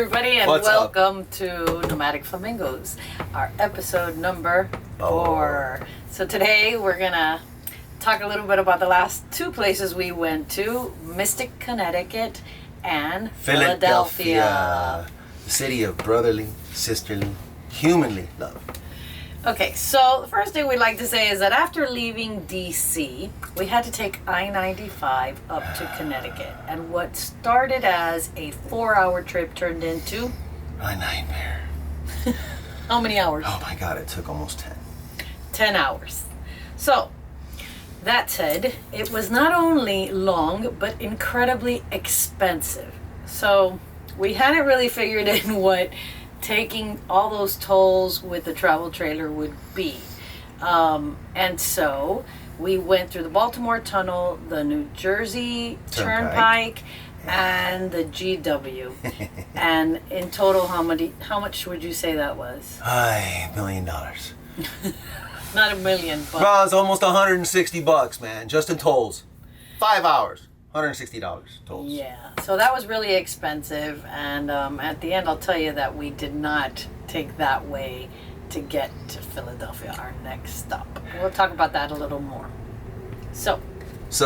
everybody, and What's up? welcome to Nomadic Flamingos, our episode number 4. So today we're gonna talk a little bit about the last 2 places we went to, Mystic, Connecticut, and Philadelphia. The city of brotherly, sisterly, humanly love. Okay, so the first thing we'd like to say is that after leaving DC, we had to take I-95 up to Connecticut. And what started as a 4-hour trip turned into... A nightmare. How many hours? Oh my God, it took almost 10. 10 hours. So, that said, it was not only long, but incredibly expensive. So, we hadn't really figured in what taking all those tolls with the travel trailer would be. And so we went through the Baltimore Tunnel, the New Jersey Turnpike, and the GW. And in total, how much would you say that was? $1 million. Not $1 million, but... Well, it's almost $160, man, just in tolls. 5 hours. $160 tolls. Yeah, so that was really expensive, and at the end I'll tell you that we did not take that way to get to Philadelphia, our next stop. We'll talk about that a little more. So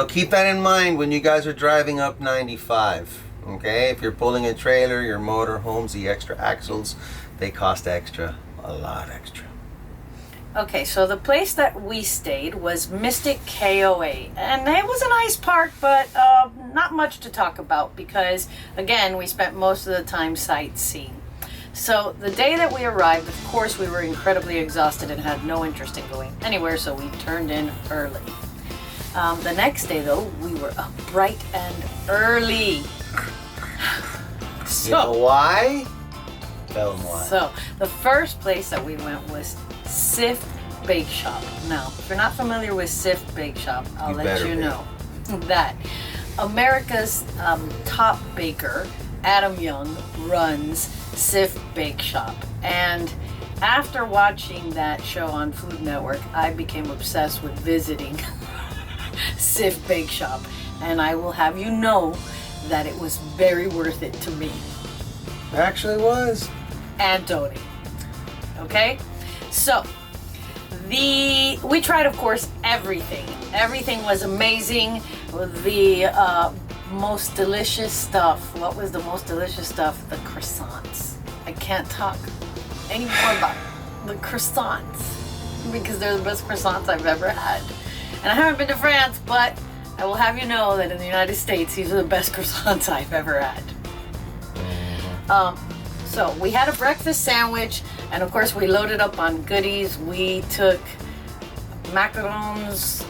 keep that in mind when you guys are driving up 95, okay? If you're pulling a trailer, your motor homes, the extra axles, they cost extra, a lot extra. okay, so the place that we stayed was Mystic KOA, and it was a nice park, but not much to talk about because, again, we spent most of the time sightseeing. So the day that we arrived, of course, we were incredibly exhausted and had no interest in going anywhere, so we turned in early. The next day, though, we were up bright and early. You know why? Tell them why. So the first place that we went was Sift Bake Shop. Now, if you're not familiar with Sift Bake Shop, I'll let you know that America's top baker, Adam Young, runs Sift Bake Shop. And after watching that show on Food Network, I became obsessed with visiting Sift Bake Shop. And I will have you know that it was very worth it to me. It actually was. And Tony. Okay? So, we tried, of course, everything. Everything was amazing. The most delicious stuff. What was the most delicious stuff? The croissants. I can't talk anymore about the croissants because they're the best croissants I've ever had. And I haven't been to France, but I will have you know that in the United States, these are the best croissants I've ever had. So we had a breakfast sandwich, and of course we loaded up on goodies. We took macarons,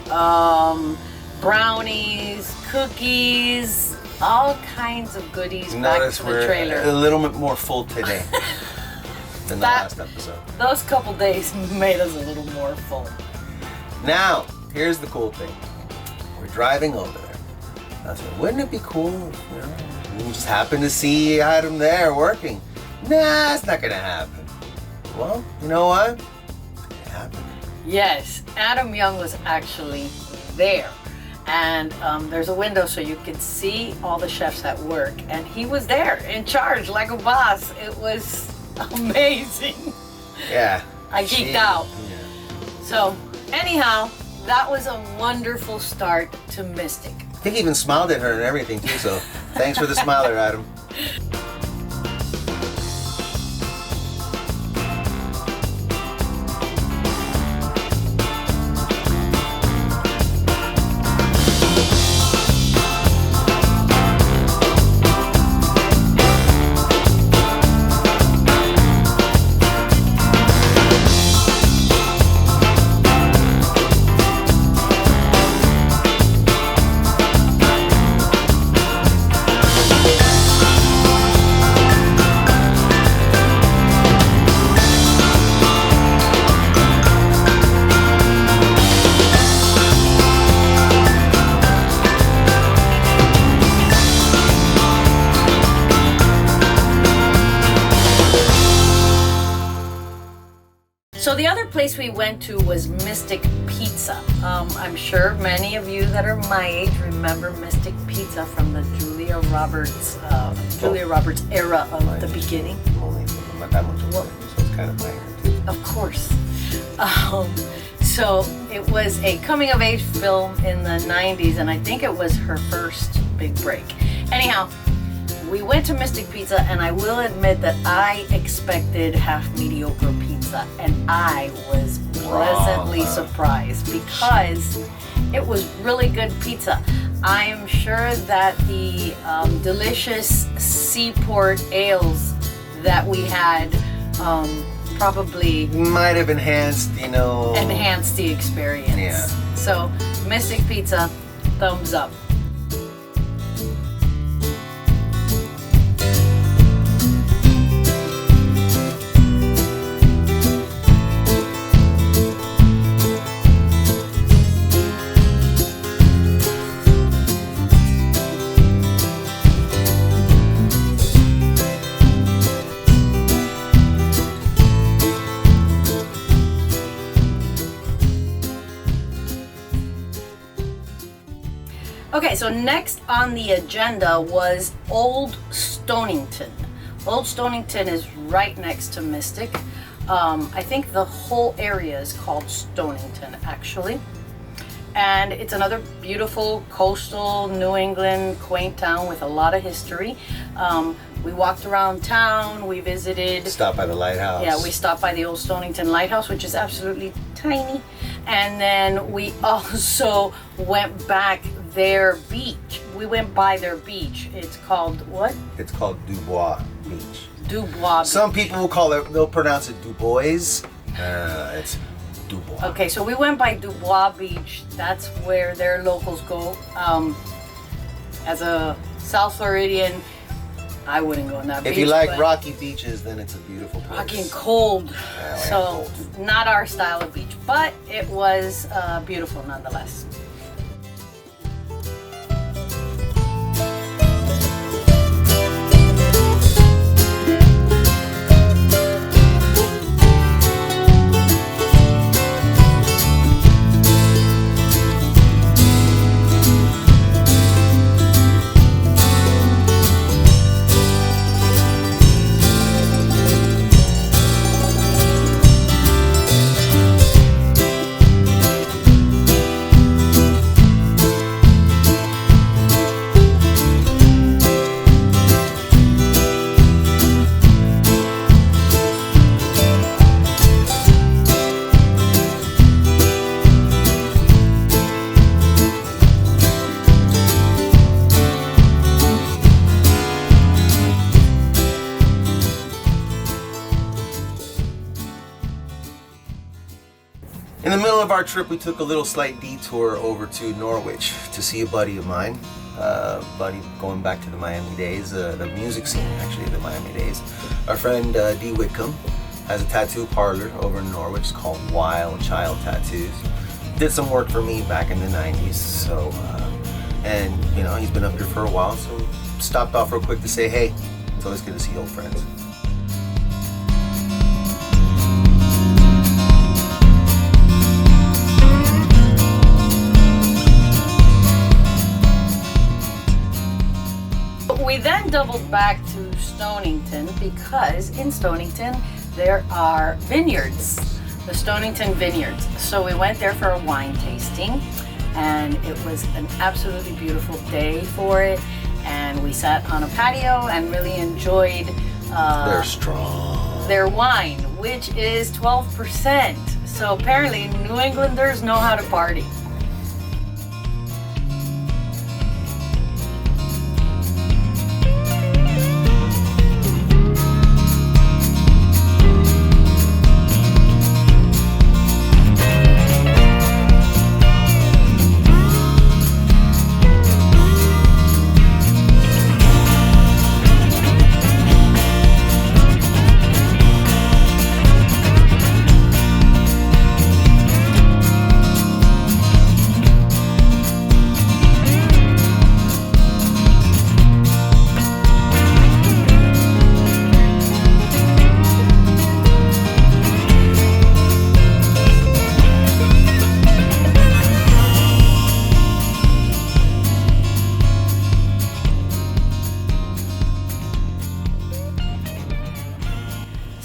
brownies, cookies, all kinds of goodies back to the trailer. A little bit more full today than the last episode. Those couple days made us a little more full. Now, here's the cool thing. We're driving over there. I said, wouldn't it be cool if we just happened to see Adam there working? Nah, it's not gonna happen. Well, you know what? It happened. Yes, Adam Young was actually there. And there's a window so you could see all the chefs at work. And he was there, in charge, like a boss. It was amazing. Yeah. I geeked out. Yeah. So, anyhow, that was a wonderful start to Mystic. I think he even smiled at her and everything too, so thanks for the smiler, Adam. So the other place we went to was Mystic Pizza. I'm sure many of you that are my age remember Mystic Pizza from the Julia Roberts era of the beginning. Only not that much older, so it's kind of minor too. Of course. So it was a coming of age film in the 90s, and I think it was her first big break. Anyhow, we went to Mystic Pizza, and I will admit that I expected half mediocre pizza, and I was pleasantly surprised because it was really good pizza. I am sure that the delicious seaport ales that we had probably might have enhanced the experience. Yeah. So Mystic Pizza, thumbs up. Okay, so next on the agenda was Old Stonington. Old Stonington is right next to Mystic. I think the whole area is called Stonington, actually. And it's another beautiful coastal New England quaint town with a lot of history. We walked around town, we visited. Stopped by the lighthouse. Yeah, we stopped by the Old Stonington Lighthouse, which is absolutely tiny. And then we also went back their beach. We went by their beach. It's called what? It's called Dubois Beach. Dubois Beach. Some people will call it, they'll pronounce it Dubois. It's Dubois. Okay, so we went by Dubois Beach. That's where their locals go. As a South Floridian, I wouldn't go on that beach. If you like rocky beaches, then it's a beautiful place. Rocky and cold. Yeah, So cold. not our style of beach, but it was beautiful nonetheless. In the middle of our trip, we took a little slight detour over to Norwich to see a buddy of mine. Buddy going back to the Miami days, the music scene actually, the Miami days. Our friend Dee Whitcomb has a tattoo parlor over in Norwich. It's called Wild Child Tattoos. Did some work for me back in the 90s, so, and you know, he's been up here for a while, so stopped off real quick to say, hey, it's always good to see old friends. We then doubled back to Stonington because in Stonington there are vineyards, the Stonington Vineyards. So we went there for a wine tasting, and it was an absolutely beautiful day for it. And we sat on a patio and really enjoyed They're strong. their wine, which is 12%. So apparently New Englanders know how to party.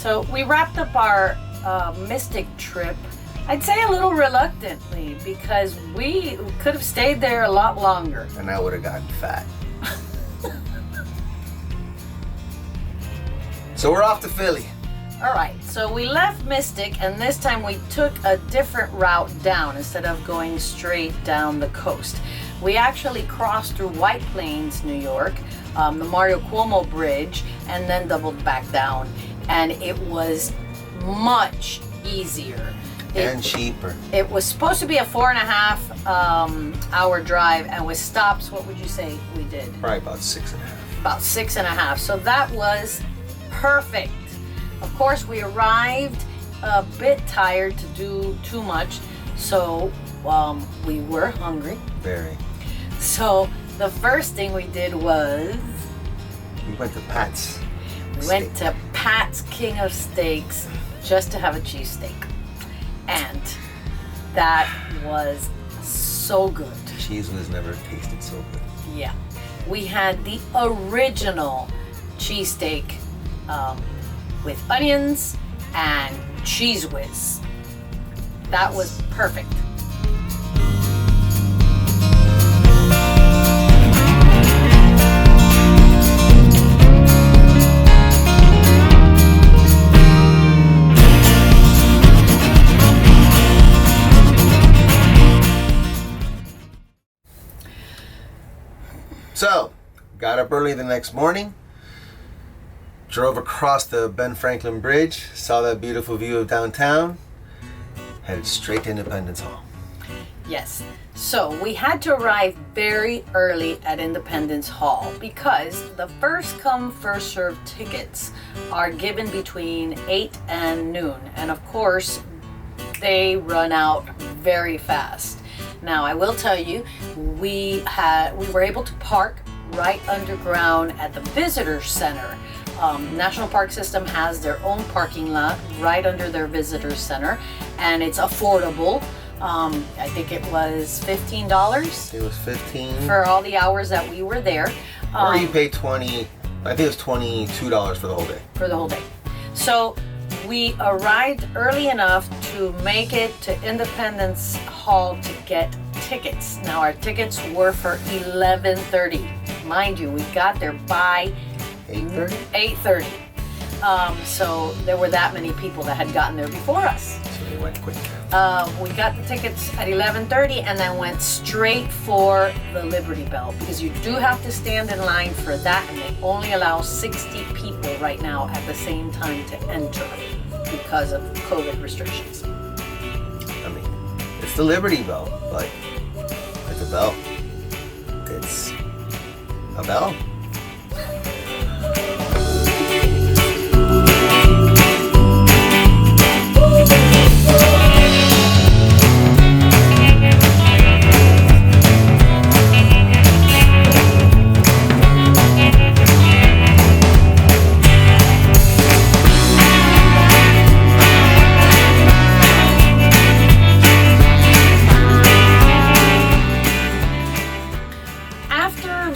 So we wrapped up our Mystic trip, I'd say a little reluctantly, because we could have stayed there a lot longer. And I would have gotten fat. So we're off to Philly. All right, so we left Mystic, and this time we took a different route down instead of going straight down the coast. We actually crossed through White Plains, New York, the Mario Cuomo Bridge, and then doubled back down. And it was much easiser. And cheaper. It was supposed to be a 4.5 hour drive, and with stops, what would you say we did? Probably about 6.5. About 6.5. So that was perfect. Of course, we arrived a bit tired to do too much, so we were hungry. Very. So the first thing we did was We went to Pat's. we went to Pat's King of Steaks just to have a cheesesteak. And that was so good. Cheese was never tasted so good. Yeah. We had the original cheesesteak with onions and cheese whiz. That was perfect. So, got up early the next morning, drove across the Ben Franklin Bridge, saw that beautiful view of downtown, headed straight to Independence Hall. Yes. So we had to arrive very early at Independence Hall because the first come, first served tickets are given between 8 and noon. And of course, they run out very fast. Now, I will tell you, we were able to park right underground at the Visitor Center. National Park System has their own parking lot right under their Visitor Center, and it's affordable. I think it was $15. It was $15. For all the hours that we were there. Or you pay $20. I think it was $22 for the whole day. For the whole day. So we arrived early enough to make it to Independence Hall to get tickets. Now our tickets were for 11:30. Mind you, we got there by 8:30? 8:30. So there were that many people that had gotten there before us. So they went quick. We got the tickets at 11:30 and then went straight for the Liberty Bell, because you do have to stand in line for that, and they only allow 60 people right now at the same time to enter because of COVID restrictions. I mean, it's the Liberty Bell, but it's a bell. It's a bell.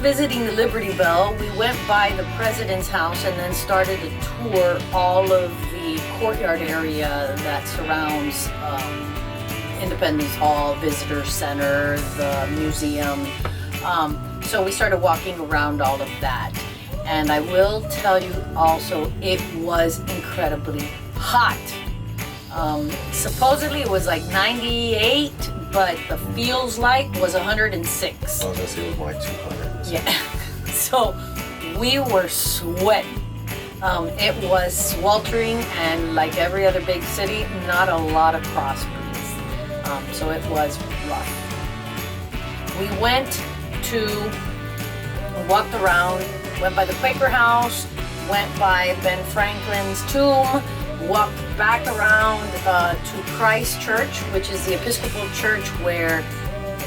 Visiting the Liberty Bell, we went by the President's house and then started to tour all of the courtyard area that surrounds Independence Hall, Visitor Center, the museum. So we started walking around all of that. And I will tell you also, it was incredibly hot. Supposedly it was like 98, but the feels like was 106. I was gonna say it was like 200. Yeah, so we were sweating. It was sweltering, and like every other big city, not a lot of cross breeze. So it was rough. We walked around, went by the Quaker House, went by Ben Franklin's tomb, walked back around to Christ Church, which is the Episcopal church where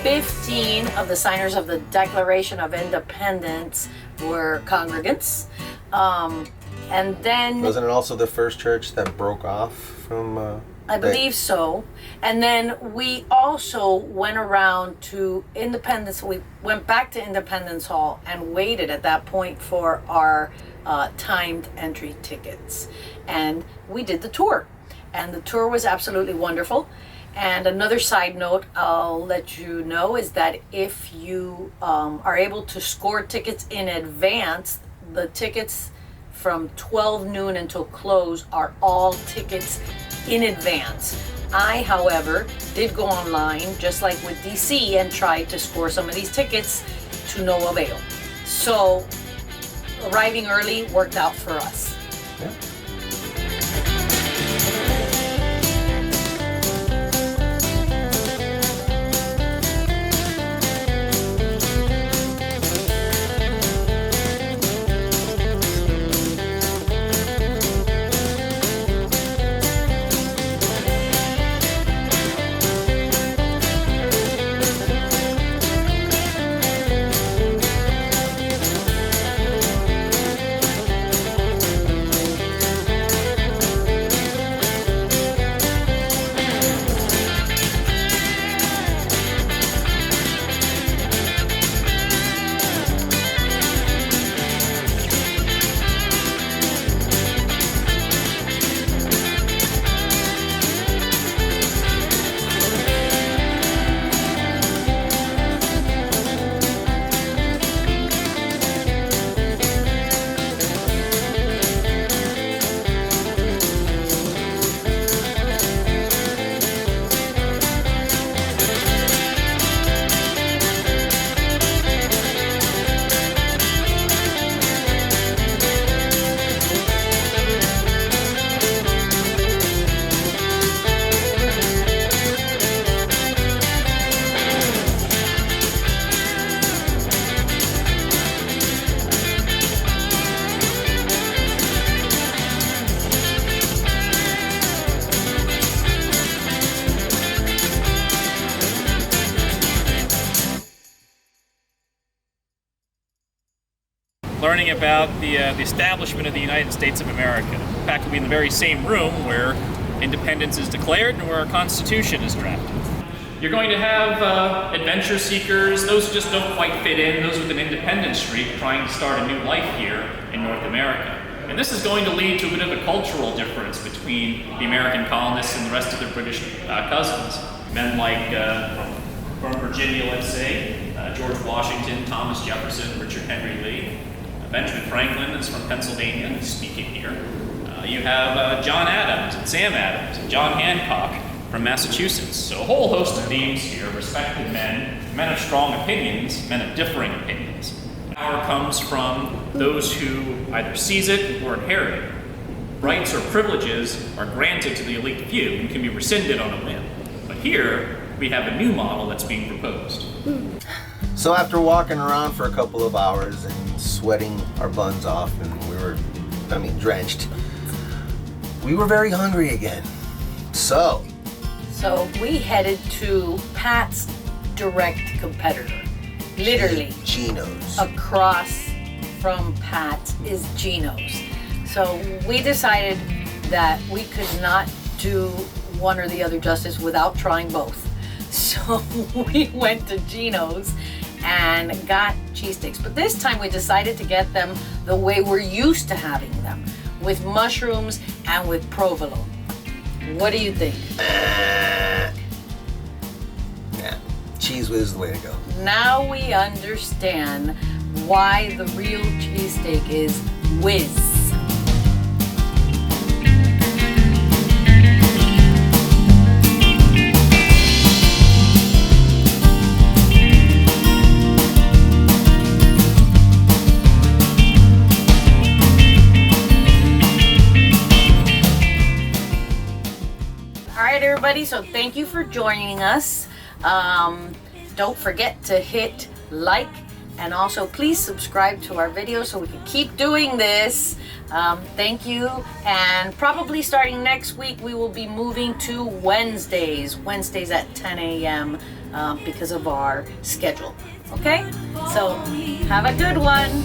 15 of the signers of the Declaration of Independence were congregants. And then... Wasn't it also the first church that broke off from I believe so. And then we also went around to Independence. We went back to Independence Hall and waited at that point for our timed entry tickets. And we did the tour. And the tour was absolutely wonderful. And another side note I'll let you know is that if you are able to score tickets in advance, the tickets from 12 noon until close are all tickets in advance. I, however, did go online, just like with DC, and tried to score some of these tickets to no avail. So arriving early worked out for us. Yeah. Learning about the establishment of the United States of America. In fact, we'll be in the very same room where independence is declared and where our Constitution is drafted. You're going to have adventure seekers, those who just don't quite fit in, those with an independent streak trying to start a new life here in North America. And this is going to lead to a bit of a cultural difference between the American colonists and the rest of their British cousins. Men like from Virginia, let's say, George Washington, Thomas Jefferson, Richard Henry Lee. Benjamin Franklin is from Pennsylvania and is speaking here. You have John Adams and Sam Adams and John Hancock from Massachusetts. So a whole host of names here, respected men, men of strong opinions, men of differing opinions. Power comes from those who either seize it or inherit it. Rights or privileges are granted to the elite few and can be rescinded on a whim. But here, we have a new model that's being proposed. So after walking around for a couple of hours and sweating our buns off, and we were, drenched, we were very hungry again. So we headed to Pat's direct competitor. Literally. Geno's. Across from Pat's is Geno's. So we decided that we could not do one or the other justice without trying both. So we went to Geno's and got cheesesteaks. But this time we decided to get them the way we're used to having them, with mushrooms and with provolone. What do you think? Yeah, cheese whiz is the way to go. Now we understand why the real cheesesteak is whiz. Everybody, so thank you for joining us. Don't forget to hit like, and also please subscribe to our videos so we can keep doing this. Thank you, and probably starting next week we will be moving to Wednesdays at 10 a.m. Because of our schedule. Okay, so have a good one.